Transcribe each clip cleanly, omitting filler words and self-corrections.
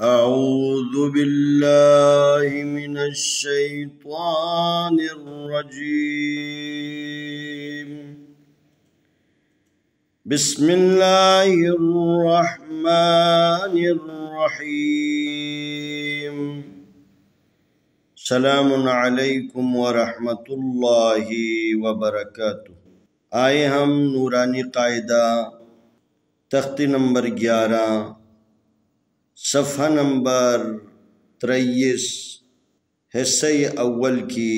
أعوذ بالله من الشيطان الرجيم. بسم الله الرحمن الرحيم. السلام علیکم ورحمۃ اللہ وبرکاتہ. آئے ہم نورانی قاعدہ تختی نمبر 11 صفحہ نمبر 23 حصہ اول کی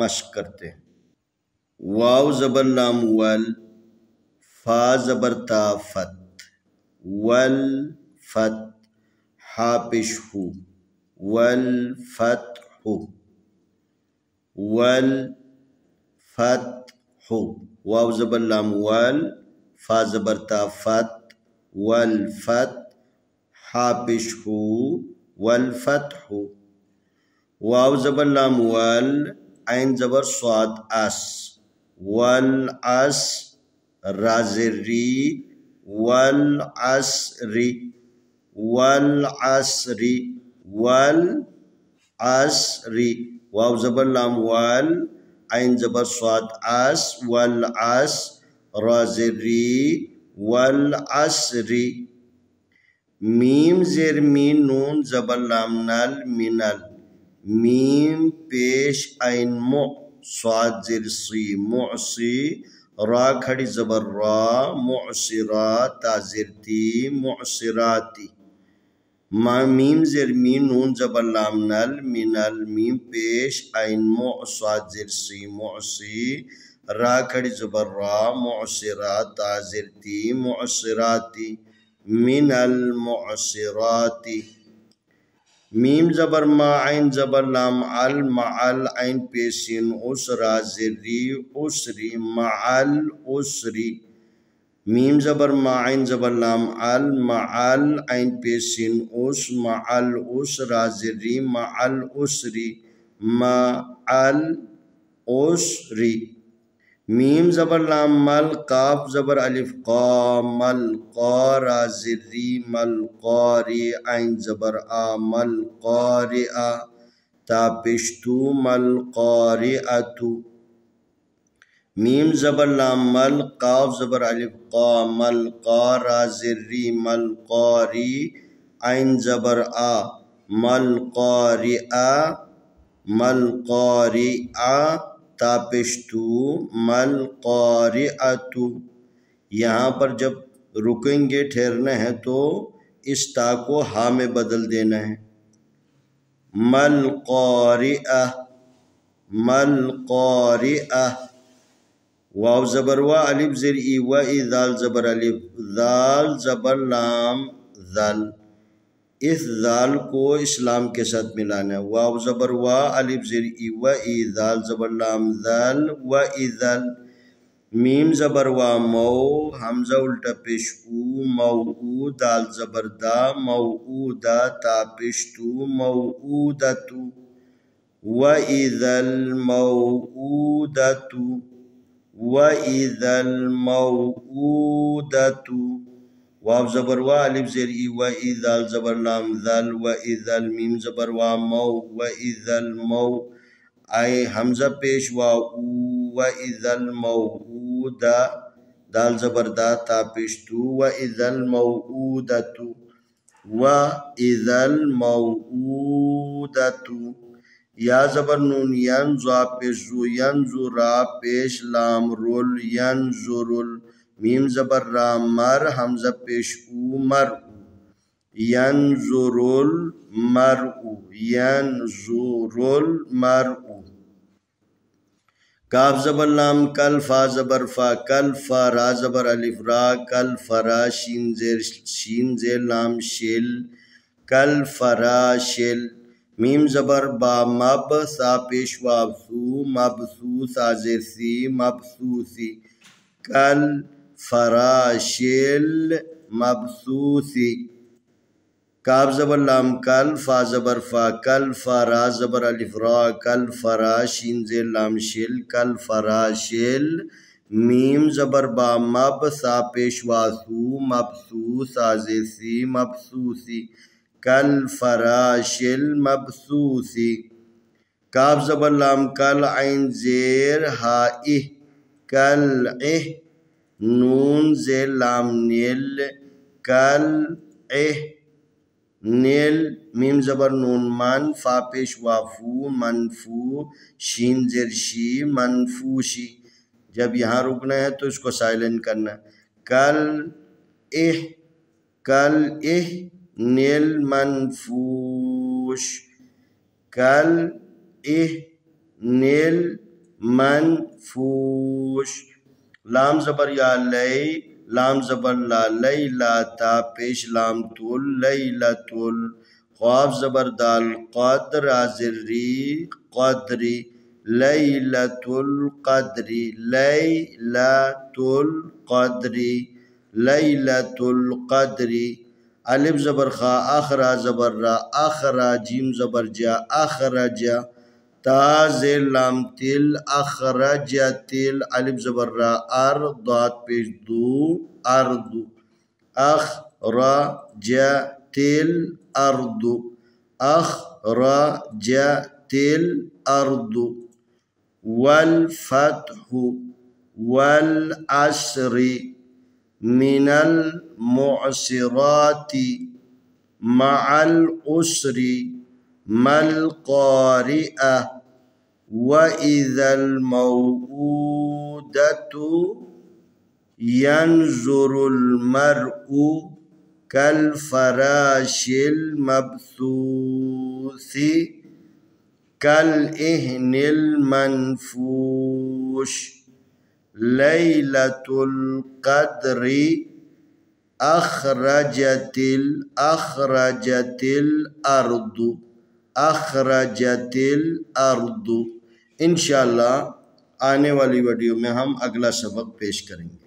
مشق کرتے ہیں. واو زبر لام ول، فا زبر تا فت، ول فت، ہا پیش ہو، ول فت ہو، ول فت ہو. واو زبر لام ول، فا زبر تا فت، ول فت، ہا پیش ہو، والفتح. واو زبر لام ول، عین زبر صاد اس، والعس، را زیر ری، والعصری، والعصری، والعصری. واو زبر لام ول، عین زبر صاد اس، والعس، را زیر ری، والعصری. میم زیر می نون زبر لام نل، منل. میم پیش عین مع، صاد زیر سی، معصی، را کھڑی زبر را، معصرا، تا زیر تی، معصراتی. میم زیر می نون زبر لام نل، منل. میم پیش عین مع، صاد زیر سی، معصی، را کھڑی زبر را، معصرا، تا زیر تی، معصراتی، من المعصرات. میم زبر ما، عین زبر لام ال، معل، عین پیسین اس، را زیر ری، اسری، معل اسری. میم زبر ما، عین زبر لام ال، معل، عین پیسین اس، معل اس، را زیر ری، معل اسری، معل اسری. میم زبر لام مل، قاف زبر الف قا، مل قا، را زیر ری، مل قاری، عین زبر آ، مل قارئہ، تا پیشتو، مل قارئۃ. میم زبر لام مل، قاف زبر الف قا، مل قا، را زیر ری، مل قاری، عین زبر آ، مل قارئہ، مل قارئہ، تا پیشتو، مل قارئۃ. یہاں پر جب رکیں گے ٹھہرنا ہے تو اس تا کو ہا میں بدل دینا ہے. مل قارئہ، مل قارئہ. واو زبر وا، الف زیر ای، و ای، ذال زبر الف، ذال زبر لام ذل. اس ذال کو اسلام کے ساتھ ملانا ہے. واو زبر وا، الف زیر ای، و ای، ذال زبر لام ذل، و ای ذل. میم زبر وا مو، حمزہ الٹا پیش او، موعو، دال زبر دا، موعودہ، تا پیش تو، موعودۃ، و اذا الموعودۃ، و اذا الموعودۃ. واو زبر وا، الف زیر ای، و ای، ذال زبر لام ذل، و اذا. میم زبر وا مو، و اذا المو، آئے حمزہ پیش واو او، و اذا الموعودہ، دال زبر دا، تا پیش تو، و اذا الموعودۃ، و اذا الموعودۃ. یا زبر نون ین، زا پیش زو، ینظرا پیش لام رول، ینظرل. میم زبر را مر، حمزہ پیش او، مرء، ینظر المرء، ینظر المرء. کاف زبر لام کل، فا زبر فا، کل فا، را زبر الف را، کل فرا، شین زیر لام شل، کل فراشل. میم زبر با مب، سا پیش واو سو، مبسو، سا زیر سی، مبسوسی، کل فراشل مبسوسی. کاف زبر لام کل، فا زبر فا، کل فا، را زبر الف را، کل فرا، شین زیر لام شل، کل فراشل. میم زبر با مب، سا پیش وا سو، مبسو، سا زیر سی، مبسوسی، کالفراش المبثوث. کاف زبر لام کل عین زیر ہائہ کلعہ. نون زیر لام نیل کلعہ نیل. میم زبر نون من فا پیش وافو منفو شین زیر شی منفوشی. جب یہاں رکنا ہے تو اس کو سائلنٹ کرنا. کلعہ کلعہ نیل منفوش کلعہ نیل منفوش. لام زبر یا لئی لام زبر لا لیلا تا پیش لام تول لیلتل. قاف زبر دال قدر آزر ری قدری لیلۃ القدری لیلۃ القدری لیلۃ القدری. الف زبر خا اخرا زبر را اخرا جیم زبر جا اخرجا. تا زیر لام تل اخرجتل. الف زبر را ار ضاد پیش دو اردو اخرجتل اردو اخرجتل اردو. والفتح والعصر من المعسرات مع العسر ما القارئة وإذا الموءودة ينظر المرء كالفراش المبثوث كالعهن المنفوش. ليلة القدر أخرجت الأرض أخرجت الأرض. انشاءاللہ آنے والی ویڈیو میں ہم اگلا سبق پیش کریں گے.